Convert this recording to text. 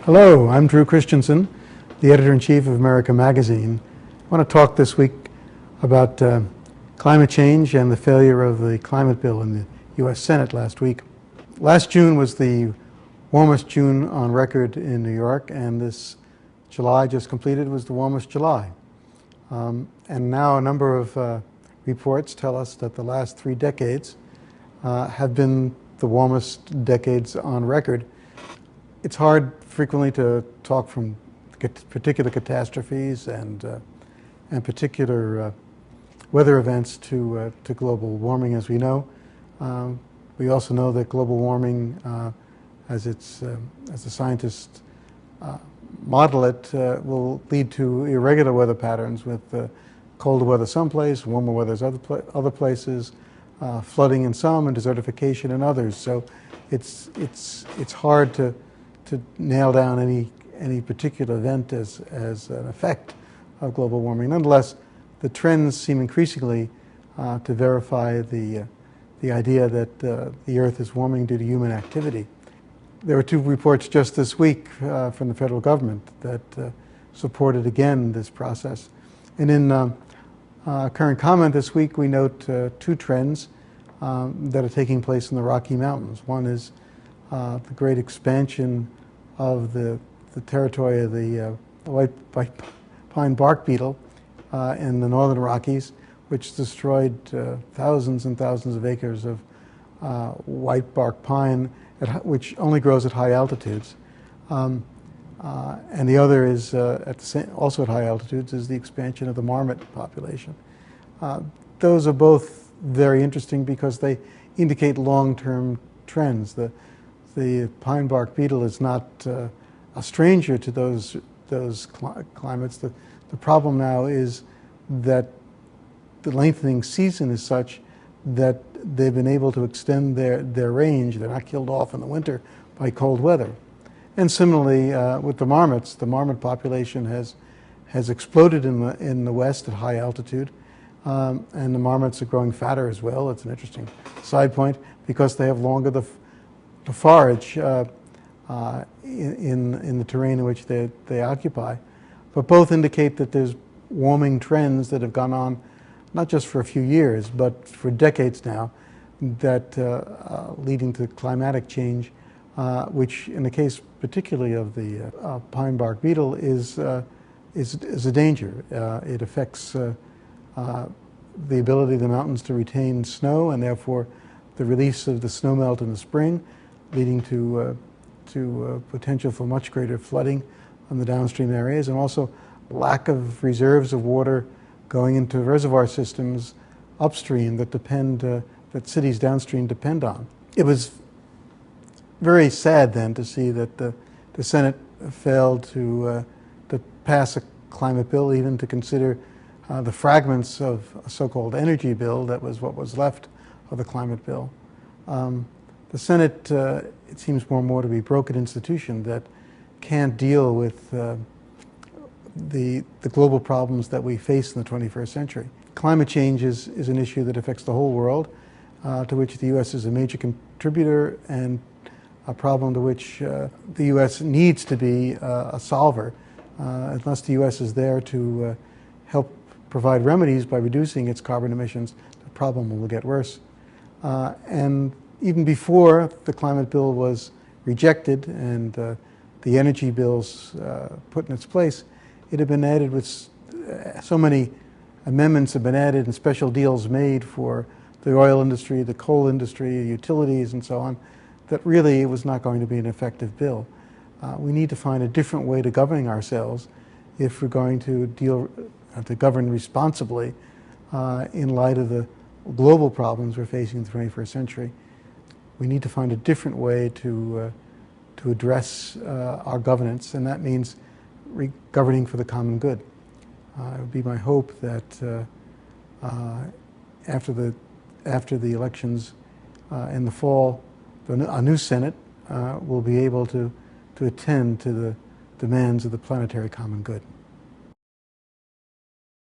Hello, I'm Drew Christiansen, the editor-in-chief of America Magazine. I want to talk this week about climate change and the failure of the climate bill in the U.S. Senate last week. Last June was the warmest June on record in New York, and this July just completed was the warmest July. And now a number of reports tell us that the last 3 decades have been the warmest decades on record. It's hard frequently to talk from particular catastrophes and particular weather events to global warming, as we know. We also know that global warming, as the scientists model it, will lead to irregular weather patterns with colder weather someplace, warmer weather other places, flooding in some, and desertification in others. So it's hard to nail down any particular event as an effect of global warming. Nonetheless, the trends seem increasingly to verify the idea that the Earth is warming due to human activity. There were 2 reports just this week from the federal government that supported again this process. And in current comment this week, we note 2 trends that are taking place in the Rocky Mountains. One is the great expansion of the territory of the white pine bark beetle in the northern Rockies, which destroyed thousands and thousands of acres of white bark pine, which only grows at high altitudes. And the other is, also at high altitudes, is the expansion of the marmot population. Those are both very interesting because they indicate long-term trends. The pine bark beetle is not a stranger to those climates. The problem now is that the lengthening season is such that they've been able to extend their range. They're not killed off in the winter by cold weather. And similarly, with the marmots, the marmot population has exploded in the west at high altitude, and the marmots are growing fatter as well. It's an interesting side point because they have longer to forage in the terrain in which they occupy. But both indicate that there's warming trends that have gone on not just for a few years, but for decades now, that leading to climatic change, which in the case particularly of the pine bark beetle is a danger. It affects the ability of the mountains to retain snow, and therefore the release of the snowmelt in the spring, leading to potential for much greater flooding on the downstream areas, and also lack of reserves of water going into reservoir systems upstream that cities downstream depend on. It was very sad then to see that the Senate failed to pass a climate bill, even to consider the fragments of a so-called energy bill that was what was left of the climate bill. The Senate, it seems more and more to be a broken institution that can't deal with the global problems that we face in the 21st century. Climate change is an issue that affects the whole world, to which the U.S. is a major contributor, and a problem to which the U.S. needs to be a solver. Unless the U.S. is there to help provide remedies by reducing its carbon emissions, the problem will get worse. And even before the climate bill was rejected and the energy bills put in its place, it had been added with so many amendments have been added and special deals made for the oil industry, the coal industry, utilities, and so on, that really it was not going to be an effective bill. We need to find a different way to governing ourselves if we're going to to govern responsibly in light of the global problems we're facing in the 21st century. We need to find a different way to address our governance, and that means governing for the common good. It would be my hope that after the elections in the fall, a new Senate will be able to attend to the demands of the planetary common good.